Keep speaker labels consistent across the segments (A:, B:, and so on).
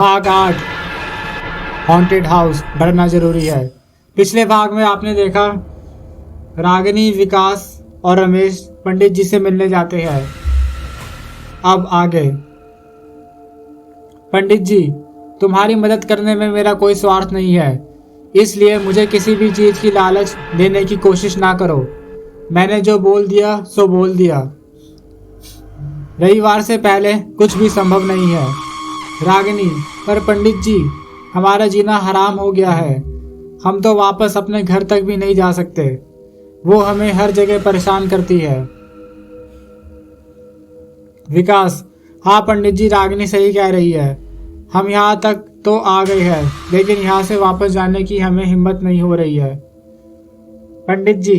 A: भाग 8 haunted house डरना जरूरी है। पिछले भाग में आपने देखा रागिनी, विकास और रमेश पंडित जी से मिलने जाते हैं। अब आगे। पंडित जी, तुम्हारी मदद करने में मेरा कोई स्वार्थ नहीं है, इसलिए मुझे किसी भी चीज की लालच देने की कोशिश ना करो। मैंने जो बोल दिया सो बोल दिया। रविवार से पहले कुछ भी संभव नहीं है। रागिनी, पर पंडित जी, हमारा जीना हराम हो गया है। हम तो वापस अपने घर तक भी नहीं जा सकते। वो हमें हर जगह परेशान करती है। विकास, हाँ पंडित जी, रागिनी सही कह रही है। हम यहाँ तक तो आ गए हैं, लेकिन यहाँ से वापस जाने की हमें हिम्मत नहीं हो रही है। पंडित जी,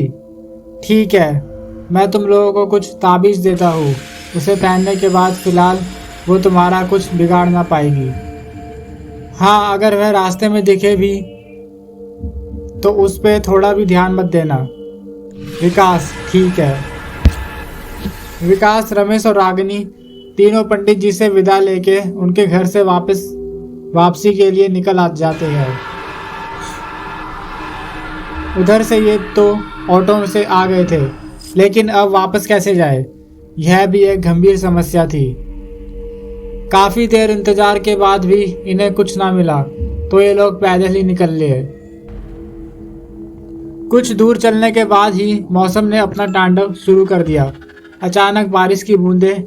A: ठीक है, मैं तुम लोगों को कुछ ताबीज देता हूँ। उसे पहनने के बाद फिलहाल वो तुम्हारा कुछ बिगाड़ ना पाएगी। हाँ, अगर वह रास्ते में दिखे भी तो उस पे थोड़ा भी ध्यान मत देना। विकास, ठीक है। विकास, रमेश और रागिनी तीनों पंडित जी से विदा लेके उनके घर से वापसी के लिए निकल जाते हैं। उधर से ये तो ऑटो से आ गए थे, लेकिन अब वापस कैसे जाए, यह भी एक गंभीर समस्या थी। काफी देर इंतजार के बाद भी इन्हें कुछ ना मिला तो ये लोग पैदल ही निकल लिए। कुछ दूर चलने के बाद ही मौसम ने अपना तांडव शुरू कर दिया। अचानक बारिश की बूंदें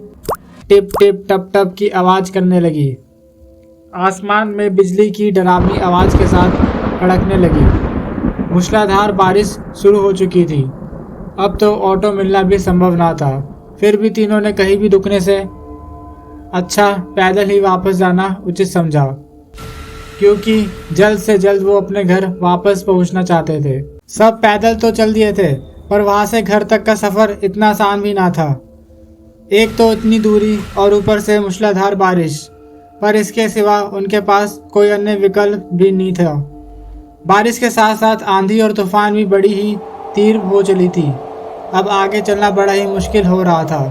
A: टिप टिप टप टप की आवाज करने लगी। आसमान में बिजली की डरावनी आवाज के साथ कड़कने लगी। मूसलाधार बारिश शुरू हो चुकी थी। अब तो ऑटो मिलना भी संभव ना था। फिर भी तीनों ने कहीं भी रुकने से अच्छा पैदल ही वापस जाना उचित समझा, क्योंकि जल्द से जल्द वो अपने घर वापस पहुंचना चाहते थे। सब पैदल तो चल दिए थे, पर वहां से घर तक का सफर इतना आसान भी ना था। एक तो इतनी दूरी और ऊपर से मूसलाधार बारिश, पर इसके सिवा उनके पास कोई अन्य विकल्प भी नहीं था। बारिश के साथ साथ आंधी और तूफान भी बड़ी ही तीव्र हो चली थी। अब आगे चलना बड़ा ही मुश्किल हो रहा था,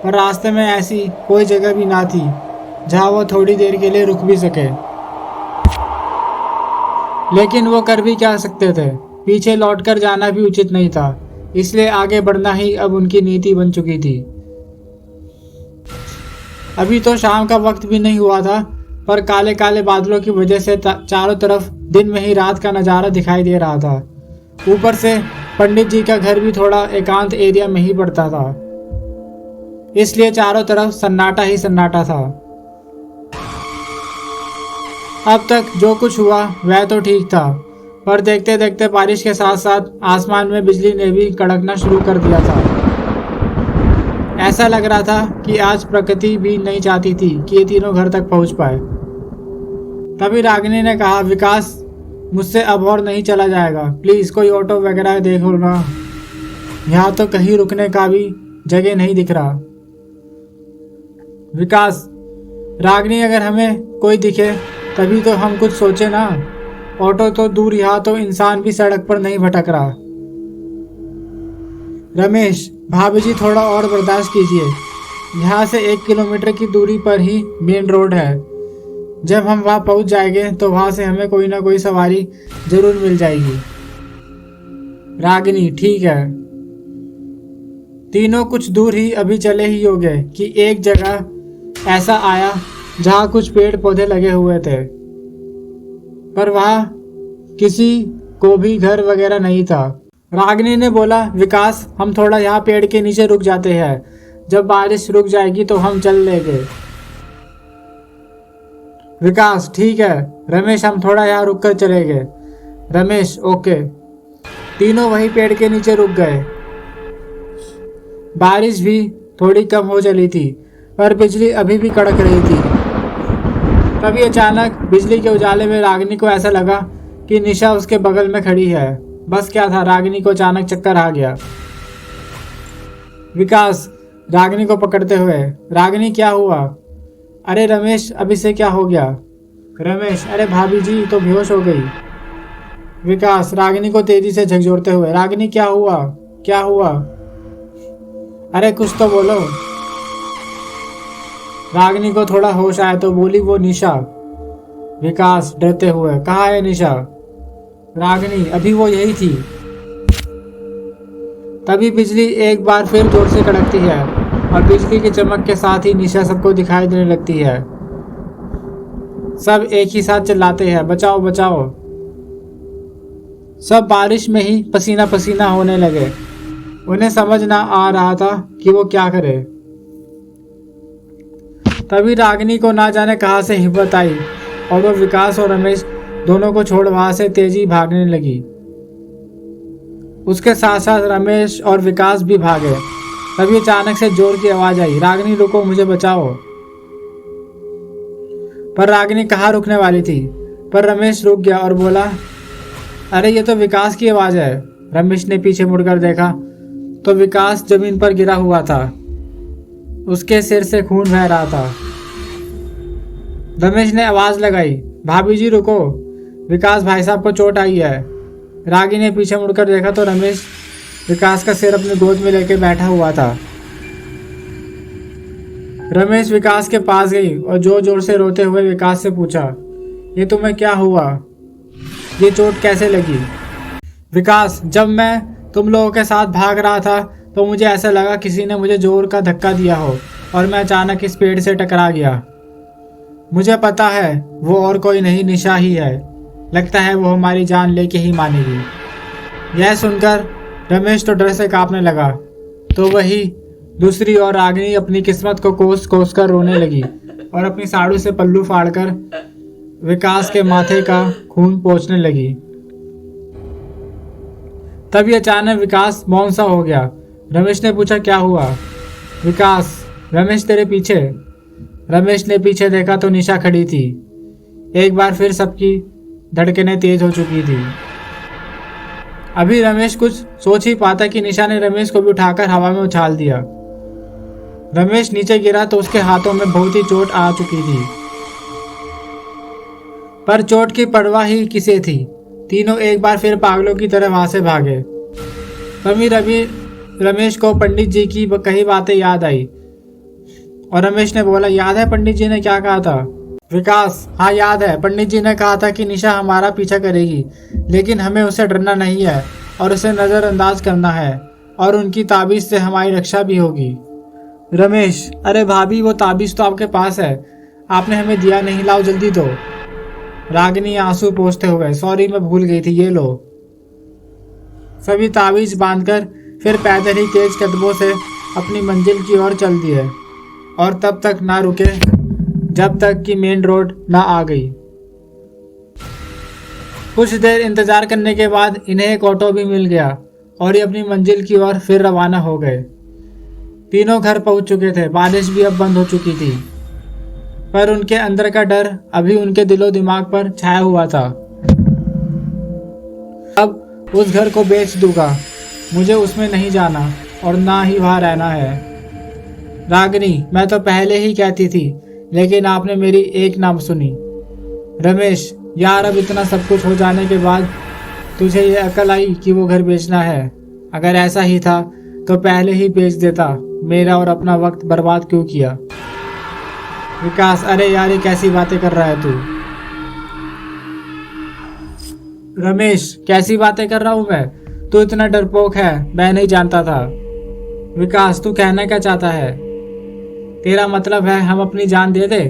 A: पर रास्ते में ऐसी कोई जगह भी ना थी जहां वो थोड़ी देर के लिए रुक भी सके। लेकिन वो कर भी क्या सकते थे, पीछे लौटकर जाना भी उचित नहीं था, इसलिए आगे बढ़ना ही अब उनकी नीति बन चुकी थी। अभी तो शाम का वक्त भी नहीं हुआ था, पर काले काले बादलों की वजह से चारों तरफ दिन में ही रात का नज़ारा दिखाई दे रहा था। ऊपर से पंडित जी का घर भी थोड़ा एकांत एरिया में ही पड़ता था, इसलिए चारों तरफ सन्नाटा ही सन्नाटा था। अब तक जो कुछ हुआ वह तो ठीक था, पर देखते देखते बारिश के साथ साथ आसमान में बिजली ने भी कड़कना शुरू कर दिया था। ऐसा लग रहा था कि आज प्रकृति भी नहीं चाहती थी कि ये तीनों घर तक पहुंच पाए। तभी रागिनी ने कहा, विकास, मुझसे अब और नहीं चला जाएगा, प्लीज कोई ऑटो वगैरह देखो ना, यहाँ तो कहीं रुकने का भी जगह नहीं दिख रहा। विकास, रागिनी, अगर हमें कोई दिखे तभी तो हम कुछ सोचे ना। ऑटो तो दूर, यहाँ तो इंसान भी सड़क पर नहीं भटक रहा। रमेश, भाभी जी, थोड़ा और बर्दाश्त कीजिए। यहाँ से 1 किलोमीटर की दूरी पर ही मेन रोड है। जब हम वहाँ पहुँच जाएंगे तो वहाँ से हमें कोई ना कोई सवारी जरूर मिल जाएगी। रागिनी, ठीक है। तीनों कुछ दूर ही अभी चले ही हो गए कि एक जगह ऐसा आया जहाँ कुछ पेड़ पौधे लगे हुए थे, पर वहाँ किसी को भी घर वगैरह नहीं था। रागिनी ने बोला, विकास, हम थोड़ा यहाँ पेड़ के नीचे रुक जाते हैं, जब बारिश रुक जाएगी तो हम चल लेंगे। विकास, ठीक है। रमेश, हम थोड़ा यहाँ रुक कर चलेंगे। रमेश, ओके। तीनों वही पेड़ के नीचे रुक गए। बारिश भी थोड़ी कम हो चली थी, पर बिजली अभी भी कड़क रही थी। तभी अचानक बिजली के उजाले में रागिनी को ऐसा लगा कि निशा उसके बगल में खड़ी है। बस क्या था, रागिनी को अचानक चक्कर आ गया। विकास, रागिनी को पकड़ते हुए, रागिनी, क्या हुआ? अरे रमेश, अब इसे क्या हो गया? रमेश, अरे भाभी जी तो बेहोश हो गई। विकास, रागिनी को तेजी से झकझोरते हुए, रागिनी, क्या हुआ, क्या हुआ? अरे कुछ तो बोलो। रागिनी को थोड़ा होश आया तो बोली, वो निशा। विकास डरते हुए, कहाँ है निशा? रागिनी, अभी वो यही थी। तभी बिजली एक बार फिर जोर से कड़कती है और बिजली की चमक के साथ ही निशा सबको दिखाई देने लगती है। सब एक ही साथ चिल्लाते हैं, बचाओ बचाओ। सब बारिश में ही पसीना पसीना होने लगे। उन्हें समझ ना आ रहा था कि वो क्या करे। तभी रागिनी को ना जाने कहां से हिम्मत आई और वो विकास और रमेश दोनों को छोड़ वहां से तेजी भागने लगी। उसके साथ साथ रमेश और विकास भी भागे। तभी अचानक से जोर की आवाज आई, रागिनी रुको, मुझे बचाओ। पर रागिनी कहाँ रुकने वाली थी, पर रमेश रुक गया और बोला, अरे ये तो विकास की आवाज है। रमेश ने पीछे मुड़कर देखा तो विकास जमीन पर गिरा हुआ था। उसके सिर से खून बह रहा था। रमेश ने आवाज लगाई, भाभी जी रुको, विकास भाई साहब को चोट आई है। रागी ने पीछे मुड़कर देखा तो रमेश विकास का सिर अपनी गोद में लेकर बैठा हुआ था। रमेश विकास के पास गई और जोर जोर से रोते हुए विकास से पूछा, ये तुम्हें क्या हुआ? ये चोट कैसे लगी? विकास, जब मैं तुम लोगों के साथ भाग रहा था तो मुझे ऐसा लगा किसी ने मुझे जोर का धक्का दिया हो और मैं अचानक इस पेड़ से टकरा गया। मुझे पता है वो और कोई नहीं, निशा ही है। लगता है वो हमारी जान लेके ही मानेगी। यह सुनकर रमेश तो डर से कांपने लगा। तो वही दूसरी ओर रागिनी अपनी किस्मत को कोस कोस कर रोने लगी और अपनी साड़ू से पल्लू फाड़कर विकास के माथे का खून पोंछने लगी। तभी अचानक विकास मौन सा हो गया। रमेश ने पूछा, क्या हुआ? विकास, रमेश तेरे पीछे। रमेश ने पीछे देखा तो निशा खड़ी थी। एक बार फिर सबकी धड़कनें तेज हो चुकी थी। अभी रमेश कुछ सोच ही पाता कि निशा ने रमेश को भी उठाकर हवा में उछाल दिया। रमेश नीचे गिरा तो उसके हाथों में बहुत ही चोट आ चुकी थी, पर चोट की परवाह ही किसे थी। तीनों एक बार फिर पागलों की तरह वहां से भागे। तभी रमेश को पंडित जी की कई बातें याद आई और रमेश ने बोला, याद है पंडित जी ने क्या कहा था? विकास, हाँ याद है, पंडित जी ने कहा था कि निशा हमारा पीछा करेगी, लेकिन हमें उसे डरना नहीं है और उसे नजरअंदाज करना है और उनकी ताबीज से हमारी रक्षा भी होगी। रमेश, अरे भाभी, वो ताबीज तो आपके पास है, आपने हमें दिया नहीं, लाओ जल्दी दो। रागिनी आंसू पोंछते हुए, सॉरी मैं भूल गई थी, ये लो। सभी ताबीज बांधकर फिर पैदल ही तेज कदमों से अपनी मंजिल की ओर चल दिए और तब तक ना रुके जब तक कि मेन रोड ना आ गई। कुछ देर इंतजार करने के बाद इन्हें एक ऑटो भी मिल गया और ये अपनी मंजिल की ओर फिर रवाना हो गए। तीनों घर पहुंच चुके थे। बारिश भी अब बंद हो चुकी थी, पर उनके अंदर का डर अभी उनके दिलो दिमाग पर छाया हुआ था। अब उस घर को बेच दूंगा, मुझे उसमें नहीं जाना और ना ही वहां रहना है। रागिनी, मैं तो पहले ही कहती थी, लेकिन आपने मेरी एक ना सुनी। रमेश, यार अब इतना सब कुछ हो जाने के बाद तुझे ये अकल आई कि वो घर बेचना है? अगर ऐसा ही था तो पहले ही बेच देता, मेरा और अपना वक्त बर्बाद क्यों किया? विकास, अरे यार ये कैसी बातें कर रहा है तू? रमेश, कैसी बातें कर रहा हूं मैं? तू इतना डरपोक है, मैं नहीं जानता था। विकास, तू कहना क्या चाहता है? तेरा मतलब है हम अपनी जान दे दे?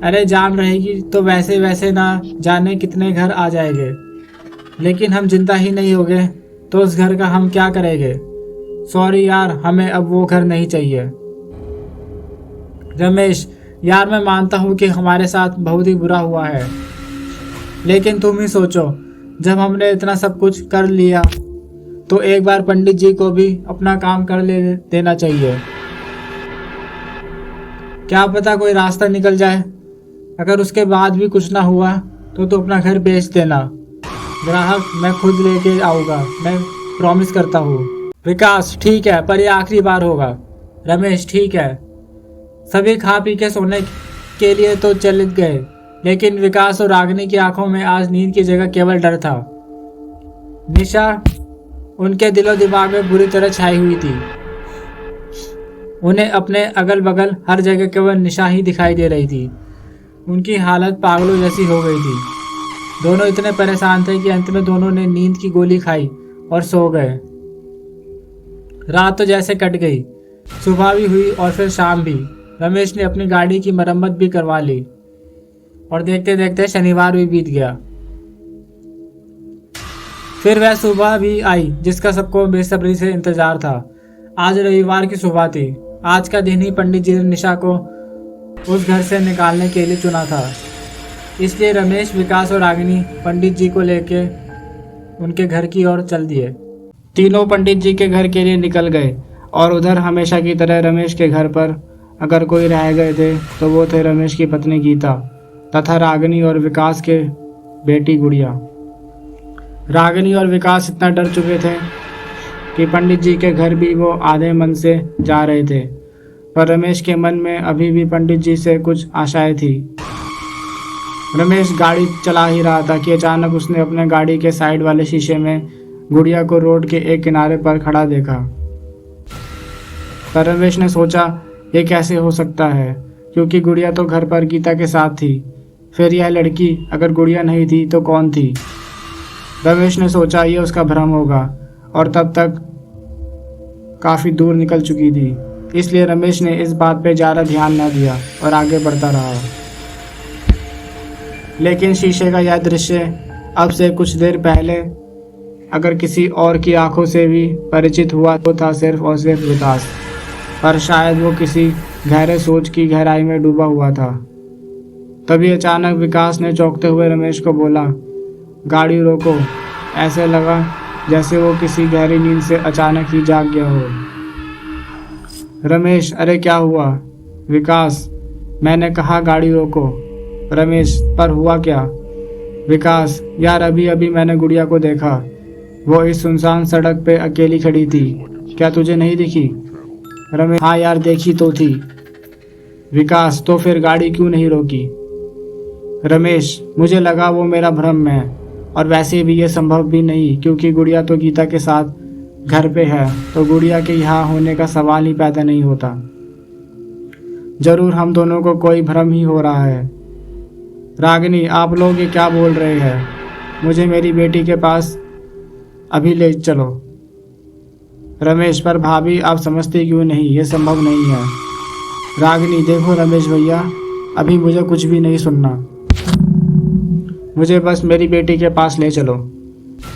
A: अरे जान रहेगी तो वैसे वैसे ना जाने कितने घर आ जाएंगे, लेकिन हम जिंदा ही नहीं होंगे तो उस घर का हम क्या करेंगे? सॉरी यार, हमें अब वो घर नहीं चाहिए। रमेश, यार मैं मानता हूँ कि हमारे साथ बहुत ही बुरा हुआ है, लेकिन तुम ही सोचो, जब हमने इतना सब कुछ कर लिया तो एक बार पंडित जी को भी अपना काम कर ले देना चाहिए। क्या पता कोई रास्ता निकल जाए। अगर उसके बाद भी कुछ ना हुआ तो तू अपना घर बेच देना। ग्राहक मैं खुद लेके आऊँगा, मैं प्रॉमिस करता हूँ। विकास, ठीक है, पर ये आखिरी बार होगा। रमेश, ठीक है। सभी खा पी के सोने के लिए तो चले गए, लेकिन विकास और रागिनी की आंखों में आज नींद की जगह केवल डर था। निशा उनके दिलो दिमाग में बुरी तरह छाई हुई थी। उन्हें अपने अगल बगल हर जगह केवल निशा ही दिखाई दे रही थी। उनकी हालत पागलों जैसी हो गई थी। दोनों इतने परेशान थे कि अंत में दोनों ने नींद की गोली खाई और सो गए। रात तो जैसे कट गई, सुबह भी हुई और फिर शाम भी। रमेश ने अपनी गाड़ी की मरम्मत भी करवा ली और देखते देखते शनिवार भी बीत गया। फिर वह सुबह भी आई जिसका सबको बेसब्री से इंतजार था। आज रविवार की सुबह थी। आज का दिन ही पंडित जी ने निशा को उस घर से निकालने के लिए चुना था। इसलिए रमेश, विकास और रागिनी पंडित जी को लेके उनके घर की ओर चल दिए। तीनों पंडित जी के घर के लिए निकल गए और उधर हमेशा की तरह रमेश के घर पर अगर कोई रह गए थे तो वो थे रमेश की पत्नी गीता तथा रागिनी और विकास के बेटी गुड़िया। रागिनी और विकास इतना डर चुके थे कि पंडित जी के घर भी वो आधे मन से जा रहे थे, पर रमेश के मन में अभी भी पंडित जी से कुछ आशाएं थी। रमेश गाड़ी चला ही रहा था कि अचानक उसने अपने गाड़ी के साइड वाले शीशे में गुड़िया को रोड के एक किनारे पर खड़ा देखा। पर रमेश ने सोचा ये कैसे हो सकता है, क्योंकि गुड़िया तो घर पर गीता के साथ थी। फिर यह लड़की अगर गुड़िया नहीं थी तो कौन थी? रमेश ने सोचा ये उसका भ्रम होगा और तब तक काफ़ी दूर निकल चुकी थी। इसलिए रमेश ने इस बात पे ज़्यादा ध्यान न दिया और आगे बढ़ता रहा। लेकिन शीशे का यह दृश्य अब से कुछ देर पहले अगर किसी और की आंखों से भी परिचित हुआ तो था सिर्फ और सिर्फ विकास, पर शायद वो किसी गहरे सोच की गहराई में डूबा हुआ था। तभी अचानक विकास ने चौंकते हुए रमेश को बोला, गाड़ी रोको। ऐसे लगा जैसे वो किसी गहरी नींद से अचानक ही जाग गया हो। रमेश, अरे क्या हुआ? विकास, मैंने कहा गाड़ी रोको। रमेश, पर हुआ क्या? विकास, यार अभी अभी मैंने गुड़िया को देखा। वो इस सुनसान सड़क पे अकेली खड़ी थी। क्या तुझे नहीं दिखी? रमेश, हाँ यार देखी तो थी। विकास, तो फिर गाड़ी क्यों नहीं रोकी? रमेश, मुझे लगा वो मेरा भ्रम में है, और वैसे भी ये संभव भी नहीं क्योंकि गुड़िया तो गीता के साथ घर पे है, तो गुड़िया के यहाँ होने का सवाल ही पैदा नहीं होता। जरूर हम दोनों को कोई भ्रम ही हो रहा है। रागिनी, आप लोग ये क्या बोल रहे हैं? मुझे मेरी बेटी के पास अभी ले चलो। रमेश, पर भाभी आप समझते क्यों नहीं? ये संभव नहीं है। रागिनी, देखो रमेश भैया, अभी मुझे कुछ भी नहीं सुनना, मुझे बस मेरी बेटी के पास ले चलो।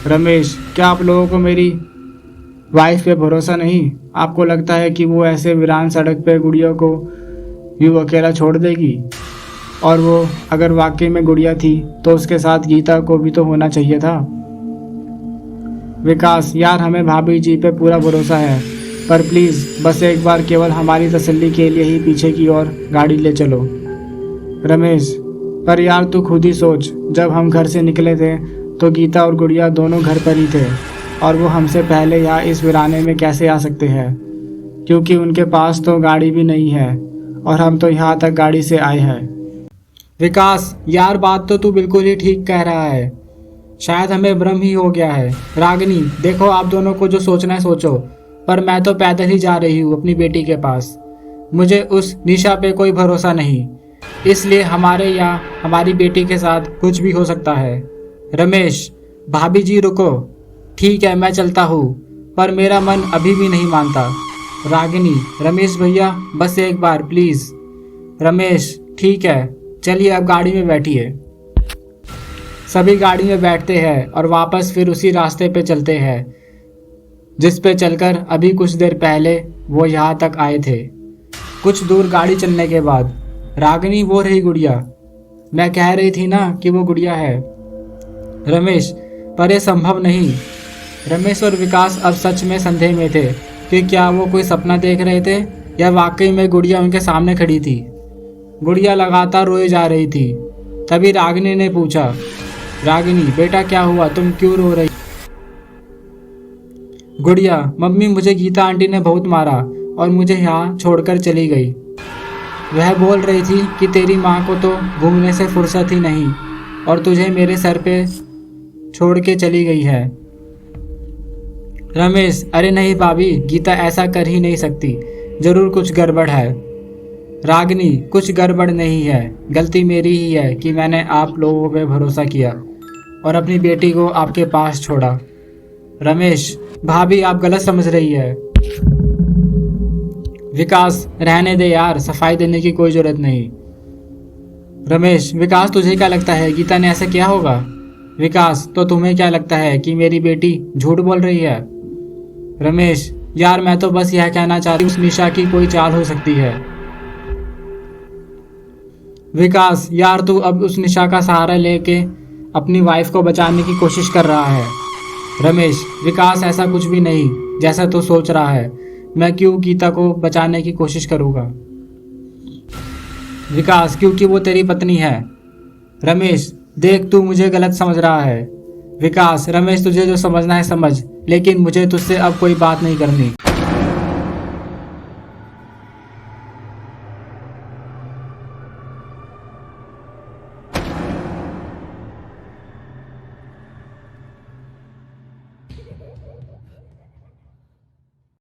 A: रमेश, क्या आप लोगों को मेरी वाइफ पे भरोसा नहीं? आपको लगता है कि वो ऐसे वीरान सड़क पे गुड़िया को यूँ अकेला छोड़ देगी? और वो अगर वाकई में गुड़िया थी तो उसके साथ गीता को भी तो होना चाहिए था। विकास, यार हमें भाभी जी पे पूरा भरोसा है, पर प्लीज़ बस एक बार केवल हमारी तसल्ली के लिए ही पीछे की ओर गाड़ी ले चलो। रमेश, पर यार तू खुद ही सोच, जब हम घर से निकले थे तो गीता और गुड़िया दोनों घर पर ही थे, और वो हमसे पहले यहाँ इस वीराने में कैसे आ सकते हैं? क्योंकि उनके पास तो गाड़ी भी नहीं है और हम तो यहाँ तक गाड़ी से आए हैं। विकास, यार बात तो तू बिल्कुल ही ठीक कह रहा है, शायद हमें भ्रम ही हो गया है। रागिनी, देखो आप दोनों को जो सोचना है सोचो, पर मैं तो पैदल ही जा रही हूँ अपनी बेटी के पास। मुझे उस निशा पे कोई भरोसा नहीं, इसलिए हमारे यहाँ हमारी बेटी के साथ कुछ भी हो सकता है। रमेश, भाभी जी रुको, ठीक है मैं चलता हूँ, पर मेरा मन अभी भी नहीं मानता। रागिनी, रमेश भैया बस एक बार प्लीज़। रमेश, ठीक है चलिए अब गाड़ी में बैठिए। सभी गाड़ी में बैठते हैं और वापस फिर उसी रास्ते पे चलते हैं जिस पे चलकर अभी कुछ देर पहले वो यहाँ तक आए थे। कुछ दूर गाड़ी चलने के बाद, रागिनी, वो रही गुड़िया। मैं कह रही थी ना कि वो गुड़िया है। रमेश, पर यह संभव नहीं। रमेश और विकास अब सच में संदेह में थे कि क्या वो कोई सपना देख रहे थे या वाकई में गुड़िया उनके सामने खड़ी थी। गुड़िया लगातार रोए जा रही थी। तभी रागिनी ने पूछा, रागिनी बेटा क्या हुआ, तुम क्यों रो रही? गुड़िया, मम्मी मुझे गीता आंटी ने बहुत मारा और मुझे यहाँ छोड़कर चली गई। वह बोल रही थी कि तेरी माँ को तो घूमने से फुर्सत ही नहीं और तुझे मेरे सर पे छोड़ के चली गई है। रमेश, अरे नहीं भाभी, गीता ऐसा कर ही नहीं सकती, जरूर कुछ गड़बड़ है। रागिनी, कुछ गड़बड़ नहीं है। गलती मेरी ही है कि मैंने आप लोगों पे भरोसा किया और अपनी बेटी को आपके पास छोड़ा। रमेश, भाभी आप गलत समझ रही है। विकास, रहने दे यार, सफाई देने की कोई जरूरत नहीं। रमेश, विकास तुझे क्या लगता है गीता ने ऐसा किया होगा? विकास, तो तुम्हें क्या लगता है कि मेरी बेटी झूठ बोल रही है? रमेश, यार मैं तो बस यह कहना चाहती हूँ उस निशा की कोई चाल हो सकती है। विकास, यार तू अब उस निशा का सहारा लेके अपनी वाइफ को बचाने की कोशिश कर रहा है। रमेश, विकास ऐसा कुछ भी नहीं जैसा तू सोच रहा है। मैं क्यों गीता को बचाने की कोशिश करूंगा? विकास, क्योंकि वो तेरी पत्नी है। रमेश, देख तू मुझे गलत समझ रहा है। विकास, रमेश तुझे जो समझना है समझ, लेकिन मुझे तुझसे अब कोई बात नहीं करनी।